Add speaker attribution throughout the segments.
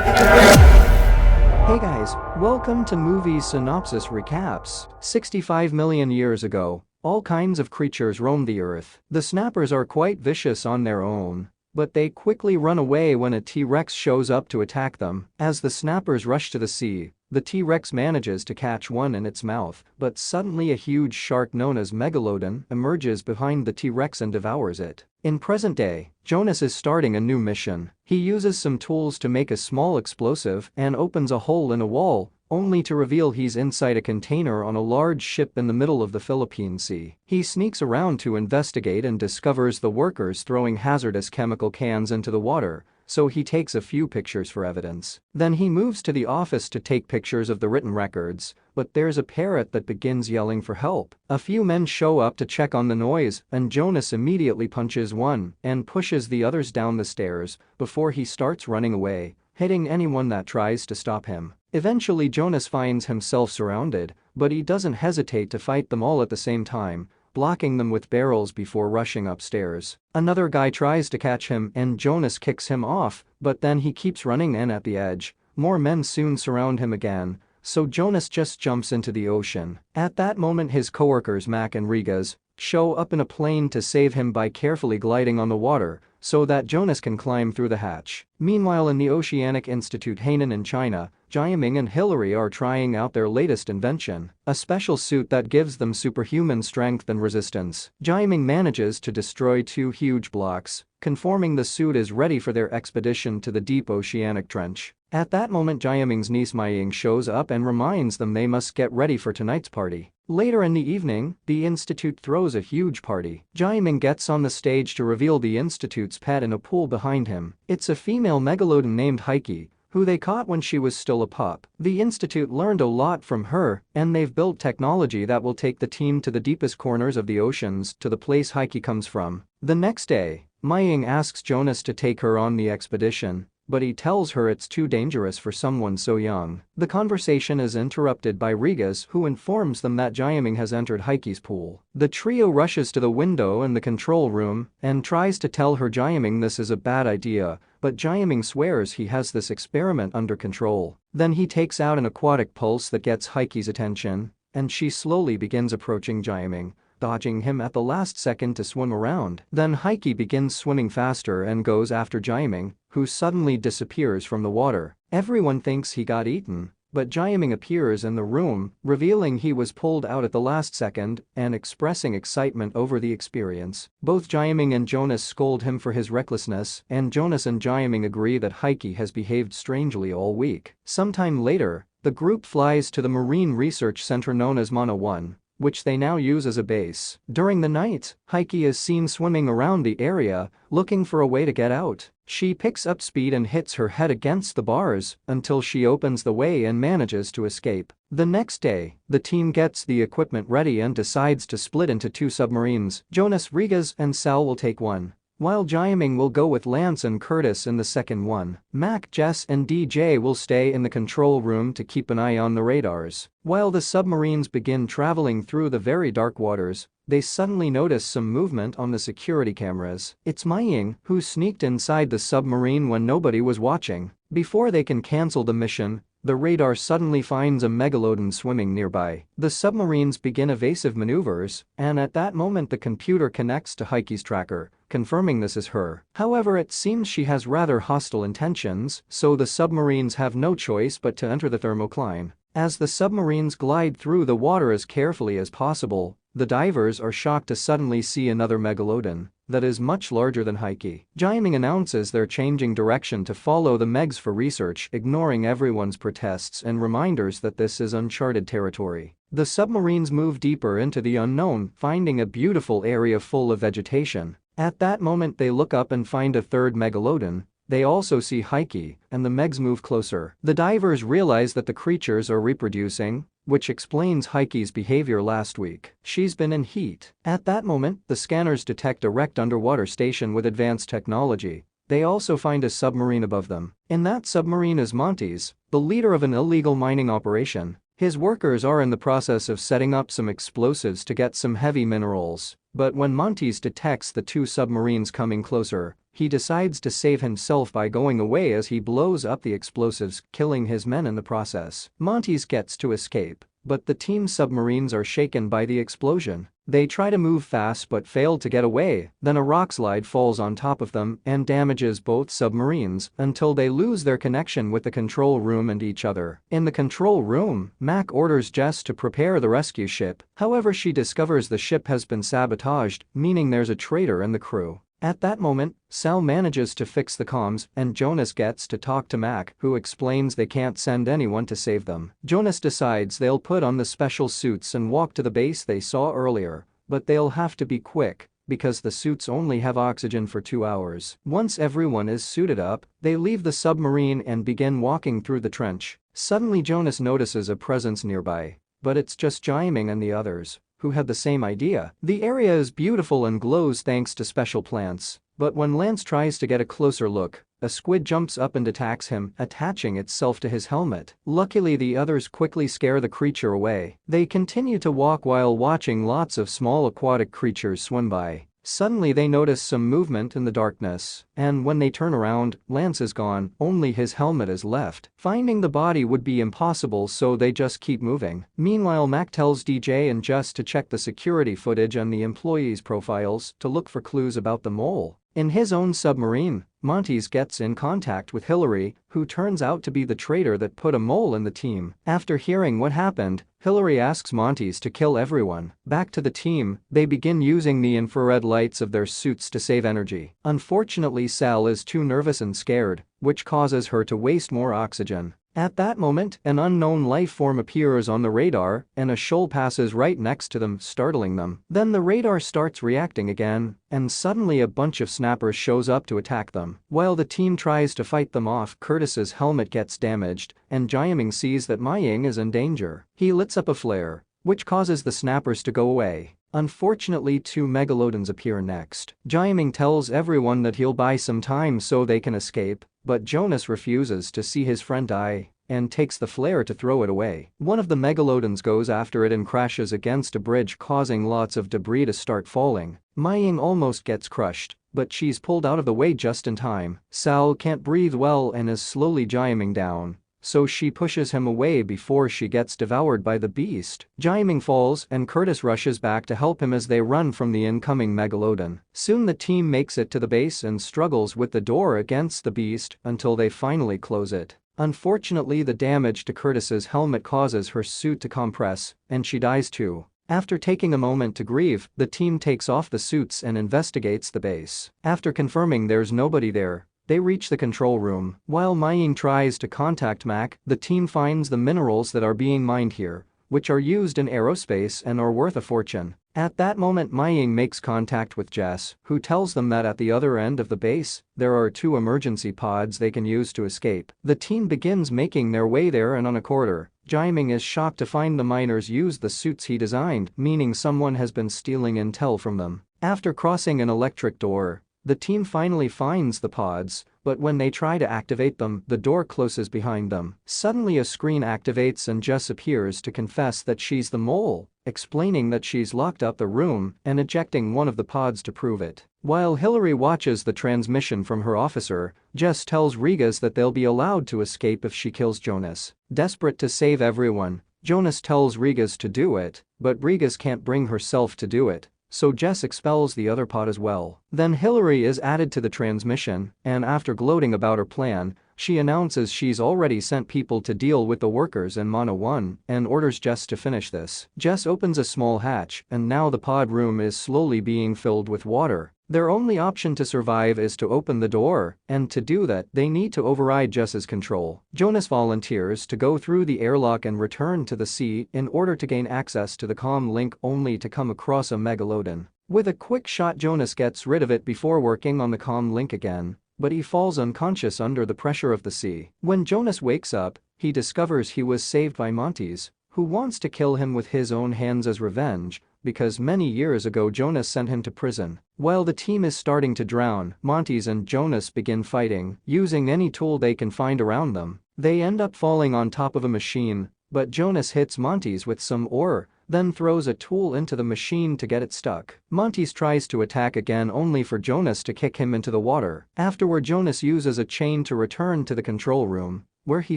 Speaker 1: Hey guys, welcome to Movie Synopsis Recaps. 65 million years ago, all kinds of creatures roamed the earth. The snappers are quite vicious on their own, but they quickly run away when a T-Rex shows up to attack them. As the snappers rush to the sea, the T-Rex manages to catch one in its mouth, but suddenly a huge shark known as Megalodon emerges behind the T-Rex and devours it. In present day, Jonas is starting a new mission. He uses some tools to make a small explosive and opens a hole in a wall, only to reveal he's inside a container on a large ship in the middle of the Philippine Sea. He sneaks around to investigate and discovers the workers throwing hazardous chemical cans into the water, so he takes a few pictures for evidence. Then he moves to the office to take pictures of the written records, but there's a parrot that begins yelling for help. A few men show up to check on the noise, and Jonas immediately punches one and pushes the others down the stairs before he starts running away, hitting anyone that tries to stop him. Eventually Jonas finds himself surrounded, but he doesn't hesitate to fight them all at the same time, blocking them with barrels before rushing upstairs. Another guy tries to catch him and Jonas kicks him off, but then he keeps running and at the edge. More men soon surround him again, so Jonas just jumps into the ocean. At that moment his coworkers Mac and Rigas show up in a plane to save him by carefully gliding on the water so that Jonas can climb through the hatch. Meanwhile in the Oceanic Institute Hainan in China, 𝐂𝐋𝐖𝐀𝐃𝐒 and Hillary are trying out their latest invention, a special suit that gives them superhuman strength and resistance. 𝐂𝐋𝐼𝐀𝐃𝐒 manages to destroy two huge blocks, confirming the suit is ready for their expedition to the deep oceanic trench. At that moment 𝐂𝐋𝐼𝐀𝐃𝐒's niece Meiying shows up and reminds them they must get ready for tonight's party. Later in the evening, the institute throws a huge party. 𝐂𝐋𝐼𝐀𝐃𝐒 gets on the stage to reveal the institute's pet in a pool behind him. It's a female megalodon named 𝐀𝐋𝐼𝐀𝐃𝐒, who they caught when she was still a pup. The institute learned a lot from her, and they've built technology that will take the team to the deepest corners of the oceans to the place 𝐀𝐋𝐼𝐀𝐃𝐒 comes from. The next day, Meiying asks Jonas to take her on the expedition, but he tells her it's too dangerous for someone so young. The conversation is interrupted by Rigas, who informs them that 𝐂𝐋𝐼𝐀𝐃𝐒 has entered 𝐀𝐋𝐼𝐾𝐒's pool. The trio rushes to the window in the control room and tries to tell her 𝐂𝐋𝐼𝐀𝐃𝐒 this is a bad idea, but 𝐂𝐋𝐼𝐀𝐃𝐒 swears he has this experiment under control. Then he takes out an aquatic pulse that gets 𝐀𝐋𝐼𝐀𝐃𝐒's attention, and she slowly begins approaching 𝐂𝐋𝐼𝐀𝐃𝐒, dodging him at the last second to swim around. Then 𝐀𝐋𝐼𝐀𝐃𝐒 begins swimming faster and goes after 𝐂𝐋𝐼𝐀𝐃𝐒, who suddenly disappears from the water. Everyone thinks he got eaten, but 𝐂𝐋𝐼𝐀𝐃𝐒 appears in the room, revealing he was pulled out at the last second and expressing excitement over the experience. Both 𝐂𝐋𝐼𝐀𝐃𝐒 and Jonas scold him for his recklessness, and Jonas and 𝐂𝐋𝐼𝐀𝐃𝐒 agree that 𝐀𝐋𝐼𝐀𝐃 has behaved strangely all week. Sometime later, the group flies to the Marine Research Center known as Mana 1, which they now use as a base. During the night, 𝐀𝐋𝐼𝐀𝐃 is seen swimming around the area, looking for a way to get out. She picks up speed and hits her head against the bars until she opens the way and manages to escape. The next day, the team gets the equipment ready and decides to split into two submarines. Jonas, Rigas, and Sal will take one, while 𝐂𝐋𝐼𝐀𝐃𝐒 will go with Lance and Curtis in the second one. Mac, Jess, and DJ will stay in the control room to keep an eye on the radars. While the submarines begin traveling through the very dark waters, they suddenly notice some movement on the security cameras. It's Meiying, who sneaked inside the submarine when nobody was watching. Before they can cancel the mission, the radar suddenly finds a megalodon swimming nearby. The submarines begin evasive maneuvers, and at that moment the computer connects to 𝐀𝐋𝐼𝐀𝐃𝐒's tracker, confirming this is her. However, it seems she has rather hostile intentions, so the submarines have no choice but to enter the thermocline. As the submarines glide through the water as carefully as possible, the divers are shocked to suddenly see another megalodon that is much larger than 𝐀𝐋𝐼𝐀𝐃𝐒. 𝐂𝐋𝐼𝐀𝐃 announces they're changing direction to follow the Megs for research, ignoring everyone's protests and reminders that this is uncharted territory. The submarines move deeper into the unknown, finding a beautiful area full of vegetation. At that moment they look up and find a third megalodon. They also see 𝐀𝐋𝐼𝐀𝐃, and the Megs move closer. The divers realize that the creatures are reproducing, which explains 𝐀𝐋𝐼𝐀𝐃's behavior last week. She's been in heat. At that moment, the scanners detect a wrecked underwater station with advanced technology. They also find a submarine above them. In that submarine is Montes, the leader of an illegal mining operation. His workers are in the process of setting up some explosives to get some heavy minerals. But when Montes detects the two submarines coming closer, he decides to save himself by going away as he blows up the explosives, killing his men in the process. Montes gets to escape, but the team's submarines are shaken by the explosion. They try to move fast but fail to get away, then a rockslide falls on top of them and damages both submarines until they lose their connection with the control room and each other. In the control room, Mac orders Jess to prepare the rescue ship, however she discovers the ship has been sabotaged, meaning there's a traitor in the crew. At that moment, Sal manages to fix the comms and Jonas gets to talk to Mac, who explains they can't send anyone to save them. Jonas decides they'll put on the special suits and walk to the base they saw earlier, but they'll have to be quick because the suits only have oxygen for 2 hours. Once everyone is suited up, they leave the submarine and begin walking through the trench. Suddenly Jonas notices a presence nearby, but it's just J.Ming and the others, who had the same idea. The area is beautiful and glows thanks to special plants, but when Lance tries to get a closer look, a squid jumps up and attacks him, attaching itself to his helmet. Luckily the others quickly scare the creature away. They continue to walk while watching lots of small aquatic creatures swim by. Suddenly they notice some movement in the darkness, and when they turn around, Lance is gone, only his helmet is left. Finding the body would be impossible, so they just keep moving. Meanwhile, Mac tells DJ and Jess to check the security footage and the employees' profiles to look for clues about the mole. In his own submarine, Montes gets in contact with Hillary, who turns out to be the traitor that put a mole in the team. After hearing what happened, Hillary asks Montes to kill everyone. Back to the team, they begin using the infrared lights of their suits to save energy. Unfortunately, Sal is too nervous and scared, which causes her to waste more oxygen. At that moment, an unknown life form appears on the radar and a shoal passes right next to them, startling them. Then the radar starts reacting again, and suddenly a bunch of snappers shows up to attack them. While the team tries to fight them off, Curtis's helmet gets damaged, and J.Ming sees that Maying is in danger. He lights up a flare, which causes the snappers to go away. Unfortunately, two megalodons appear next. J.Ming tells everyone that he'll buy some time so they can escape, but Jonas refuses to see his friend die and takes the flare to throw it away. One of the megalodons goes after it and crashes against a bridge, causing lots of debris to start falling. Maying almost gets crushed, but she's pulled out of the way just in time. Sal can't breathe well and is slowly J.Ming down, so she pushes him away before she gets devoured by the beast. J.Ming falls and Curtis rushes back to help him as they run from the incoming megalodon. Soon the team makes it to the base and struggles with the door against the beast until they finally close it. Unfortunately, the damage to Curtis's helmet causes her suit to compress, and she dies too. After taking a moment to grieve, the team takes off the suits and investigates the base. After confirming there's nobody there, they reach the control room. While Maying tries to contact Mac, the team finds the minerals that are being mined here, which are used in aerospace and are worth a fortune. At that moment, Maying makes contact with Jess, who tells them that at the other end of the base, there are 2 emergency pods they can use to escape. The team begins making their way there, and on a corridor, J.Ming is shocked to find the miners used the suits he designed, meaning someone has been stealing intel from them. After crossing an electric door, the team finally finds the pods, but when they try to activate them, the door closes behind them. Suddenly a screen activates and Jess appears to confess that she's the mole, explaining that she's locked up the room and ejecting one of the pods to prove it. While Hillary watches the transmission from her officer, Jess tells Regas that they'll be allowed to escape if she kills Jonas. Desperate to save everyone, Jonas tells Regas to do it, but Regas can't bring herself to do it, so Jess expels the other pod as well. Then Hillary is added to the transmission, and after gloating about her plan, she announces she's already sent people to deal with the workers in Mono 1 and orders Jess to finish this. Jess opens a small hatch, and now the pod room is slowly being filled with water. Their only option to survive is to open the door, and to do that, they need to override Jess's control. Jonas volunteers to go through the airlock and return to the sea in order to gain access to the comm link, only to come across a megalodon. With a quick shot, Jonas gets rid of it before working on the comm link again, but he falls unconscious under the pressure of the sea. When Jonas wakes up, he discovers he was saved by Montes, who wants to kill him with his own hands as revenge, because many years ago Jonas sent him to prison. While the team is starting to drown, Montes and Jonas begin fighting, using any tool they can find around them. They end up falling on top of a machine, but Jonas hits Montes with some ore, then throws a tool into the machine to get it stuck. Montes tries to attack again only for Jonas to kick him into the water. Afterward, Jonas uses a chain to return to the control room, where he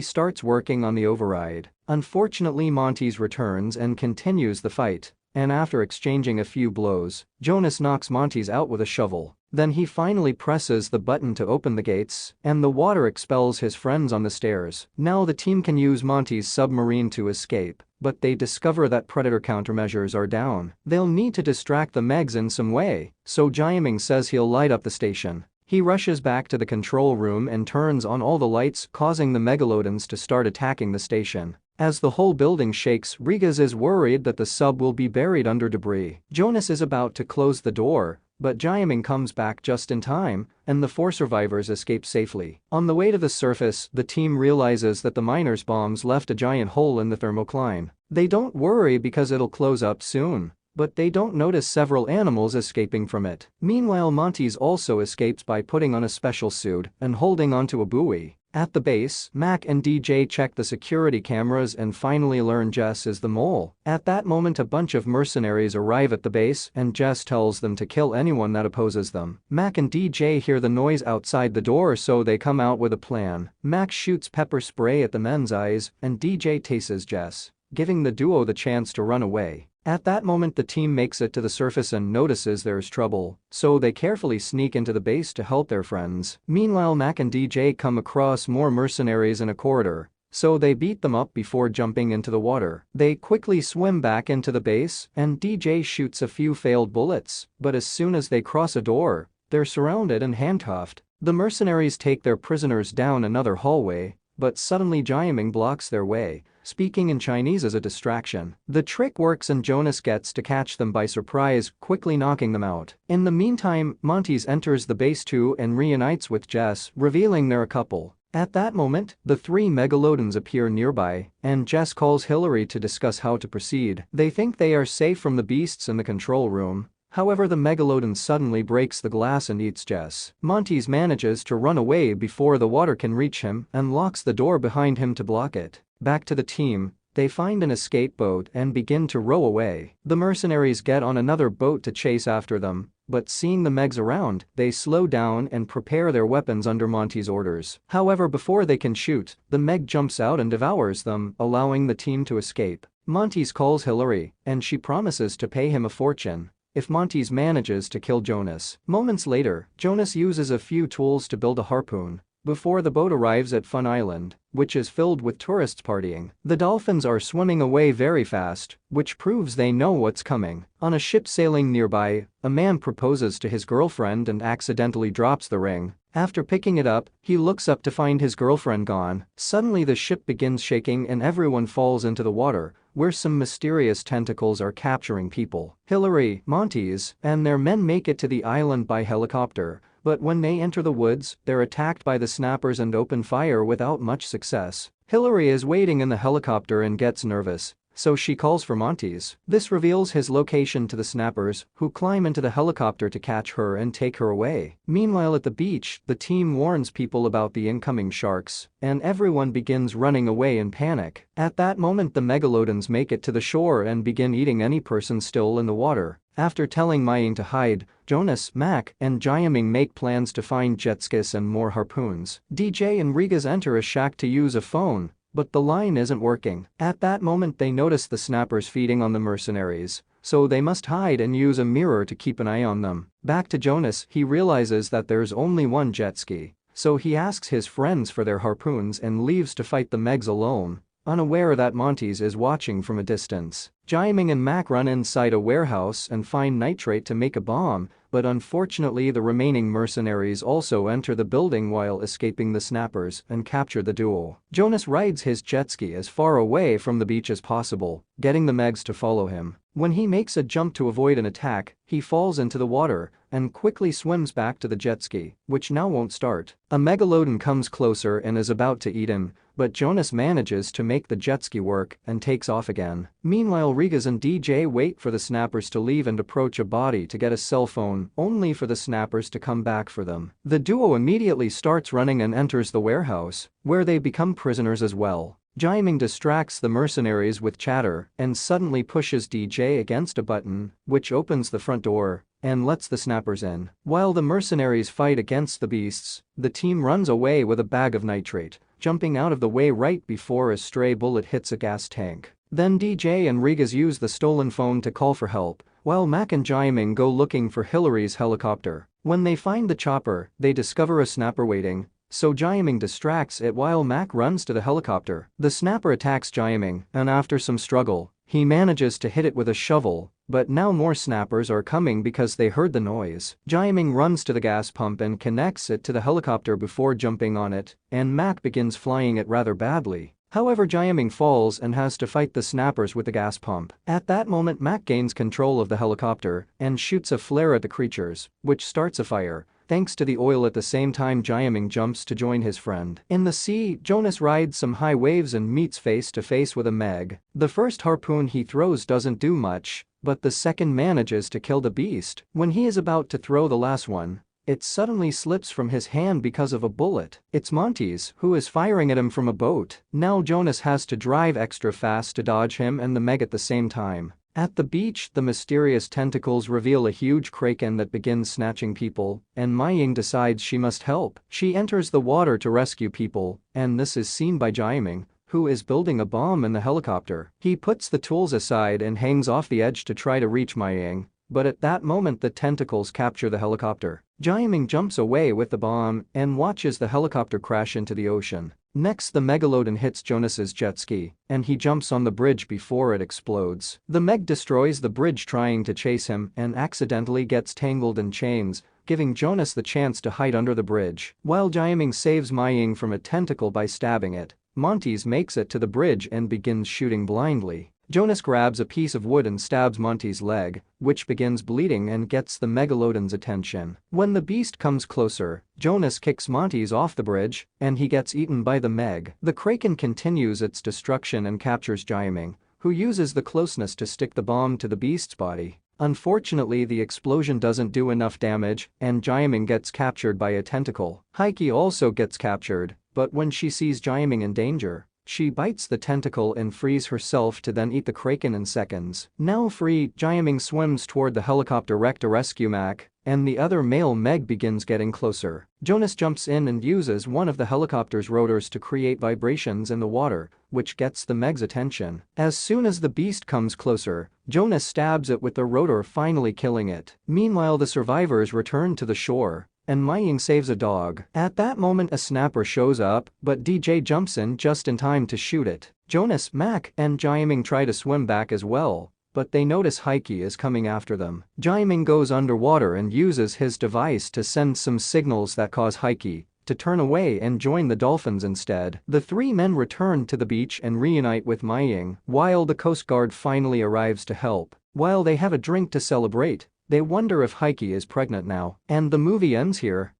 Speaker 1: starts working on the override. Unfortunately, Montes returns and continues the fight, and after exchanging a few blows, Jonas knocks Montes out with a shovel. Then he finally presses the button to open the gates, and the water expels his friends on the stairs. Now the team can use Montes' submarine to escape, but they discover that predator countermeasures are down. They'll need to distract the Megs in some way, so 𝐂𝐿 says he'll light up the station. He rushes back to the control room and turns on all the lights, causing the Megalodons to start attacking the station. As the whole building shakes, Rigas is worried that the sub will be buried under debris. Jonas is about to close the door, but 𝐂𝐿 comes back just in time, and the 4 survivors escape safely. On the way to the surface, the team realizes that the miners' bombs left a giant hole in the thermocline. They don't worry because it'll close up soon, but they don't notice several animals escaping from it. Meanwhile, Montes also escapes by putting on a special suit and holding onto a buoy. At the base, Mac and DJ check the security cameras and finally learn Jess is the mole. At that moment, a bunch of mercenaries arrive at the base and Jess tells them to kill anyone that opposes them. Mac and DJ hear the noise outside the door, so they come out with a plan. Mac shoots pepper spray at the men's eyes and DJ tases Jess, giving the duo the chance to run away. At that moment, the team makes it to the surface and notices there's trouble, so they carefully sneak into the base to help their friends. Meanwhile, Mac and DJ come across more mercenaries in a corridor, so they beat them up before jumping into the water. They quickly swim back into the base and DJ shoots a few failed bullets, but as soon as they cross a door, they're surrounded and handcuffed. The mercenaries take their prisoners down another hallway, but suddenly 𝐂𝐿 blocks their way, speaking in Chinese as a distraction. The trick works and Jonas gets to catch them by surprise, quickly knocking them out. In the meantime, Montes enters the base too and reunites with Jess, revealing they're a couple. At that moment, the 3 Megalodons appear nearby, and Jess calls Hillary to discuss how to proceed. They think they are safe from the beasts in the control room. However, the Megalodon suddenly breaks the glass and eats Jess. Montes manages to run away before the water can reach him and locks the door behind him to block it. Back to the team, they find an escape boat and begin to row away. The mercenaries get on another boat to chase after them, but seeing the Megs around, they slow down and prepare their weapons under Montes' orders. However, before they can shoot, the Meg jumps out and devours them, allowing the team to escape. Montes calls Hillary, and she promises to pay him a fortune if Montes manages to kill Jonas. Moments later, Jonas uses a few tools to build a harpoon before the boat arrives at Fun Island, which is filled with tourists partying. The dolphins are swimming away very fast, which proves they know what's coming. On a ship sailing nearby, a man proposes to his girlfriend and accidentally drops the ring. After picking it up, he looks up to find his girlfriend gone. Suddenly the ship begins shaking and everyone falls into the water, where some mysterious tentacles are capturing people. Hillary, Montes, and their men make it to the island by helicopter, but when they enter the woods, they're attacked by the snappers and open fire without much success. Hillary is waiting in the helicopter and gets nervous, so she calls for Montes. This reveals his location to the snappers, who climb into the helicopter to catch her and take her away. Meanwhile, at the beach, the team warns people about the incoming sharks, and everyone begins running away in panic. At that moment, the Megalodons make it to the shore and begin eating any person still in the water. After telling 𝐂𝐿 to hide, Jonas, Mac, and 𝐂𝐿 make plans to find jet skis and more harpoons. DJ and Rigas enter a shack to use a phone, but the line isn't working. At that moment, they notice the snappers feeding on the mercenaries, so they must hide and use a mirror to keep an eye on them. Back to Jonas, he realizes that there's only one jet ski, so he asks his friends for their harpoons and leaves to fight the Megs alone, unaware that Montes is watching from a distance. 𝐂𝐿 and Mac run inside a warehouse and find nitrate to make a bomb, but unfortunately the remaining mercenaries also enter the building while escaping the snappers and capture the duo. Jonas rides his jet ski as far away from the beach as possible, getting the Megs to follow him. When he makes a jump to avoid an attack, he falls into the water and quickly swims back to the jet ski, which now won't start. A Megalodon comes closer and is about to eat him, but Jonas manages to make the jet ski work and takes off again. Meanwhile, Rigas and DJ wait for the snappers to leave and approach a body to get a cell phone, only for the snappers to come back for them. The duo immediately starts running and enters the warehouse, where they become prisoners as well. 𝐂𝐿 distracts the mercenaries with chatter and suddenly pushes DJ against a button, which opens the front door and lets the snappers in. While the mercenaries fight against the beasts, the team runs away with a bag of nitrate, jumping out of the way right before a stray bullet hits a gas tank. Then DJ and Rigas use the stolen phone to call for help, while Mac and 𝐂𝐿 go looking for Hillary's helicopter. When they find the chopper, they discover a snapper waiting, so 𝐂𝐿 distracts it while Mac runs to the helicopter. The snapper attacks 𝐂𝐿, and after some struggle, he manages to hit it with a shovel, but now more snappers are coming because they heard the noise. 𝐂𝐿 runs to the gas pump and connects it to the helicopter before jumping on it, and Mac begins flying it rather badly. However, 𝐂𝐿 falls and has to fight the snappers with the gas pump. At that moment, Mac gains control of the helicopter and shoots a flare at the creatures, which starts a fire. Thanks to the oil. At the same time, 𝐂𝐿 jumps to join his friend. In the sea, Jonas rides some high waves and meets face to face with a Meg. The first harpoon he throws doesn't do much, but the second manages to kill the beast. When he is about to throw the last one, it suddenly slips from his hand because of a bullet. It's Montes, who is firing at him from a boat. Now Jonas has to drive extra fast to dodge him and the Meg at the same time. At the beach, the mysterious tentacles reveal a huge kraken that begins snatching people, and 𝐂𝐿 decides she must help. She enters the water to rescue people, and this is seen by 𝐂𝐿, who is building a bomb in the helicopter. He puts the tools aside and hangs off the edge to try to reach 𝐂𝐿, but at that moment the tentacles capture the helicopter. 𝐂𝐿 jumps away with the bomb and watches the helicopter crash into the ocean. Next, the Megalodon hits Jonas's jet ski, and he jumps on the bridge before it explodes. The Meg destroys the bridge trying to chase him and accidentally gets tangled in chains, giving Jonas the chance to hide under the bridge. While 𝐂𝐿 saves 𝐂𝐿 from a tentacle by stabbing it, Montes makes it to the bridge and begins shooting blindly. Jonas grabs a piece of wood and stabs Montes' leg, which begins bleeding and gets the Megalodon's attention. When the beast comes closer, Jonas kicks Montes off the bridge, and he gets eaten by the Meg. The kraken continues its destruction and captures 𝐂𝐿, who uses the closeness to stick the bomb to the beast's body. Unfortunately, the explosion doesn't do enough damage, and 𝐂𝐿 gets captured by a tentacle. 𝐁𝐾𝐒 also gets captured, but when she sees 𝐂𝐿 in danger, she bites the tentacle and frees herself to then eat the kraken in seconds. Now free, 𝐂𝐿 swims toward the helicopter wreck to rescue Mac, and the other male Meg begins getting closer. Jonas jumps in and uses one of the helicopter's rotors to create vibrations in the water, which gets the Meg's attention. As soon as the beast comes closer, Jonas stabs it with the rotor, finally killing it. Meanwhile, the survivors return to the shore, and 𝐿𝐿 saves a dog. At that moment, a snapper shows up, but DJ jumps in just in time to shoot it. Jonas, Mac, and 𝐂𝐿 try to swim back as well, but they notice 𝐁𝐾𝐒 is coming after them. 𝐂𝐿 goes underwater and uses his device to send some signals that cause 𝐁𝐾𝐒 to turn away and join the dolphins instead. The three men return to the beach and reunite with 𝐿𝐿, while the Coast Guard finally arrives to help. While they have a drink to celebrate, they wonder if 𝐁𝐾𝐒 is pregnant now. And the movie ends here.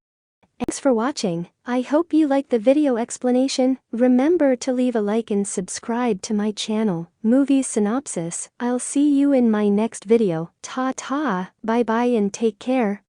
Speaker 2: Thanks for watching. I hope you liked the video explanation. Remember to leave a like and subscribe to my channel, Movie Synopsis. I'll see you in my next video. Ta-ta, bye-bye and take care.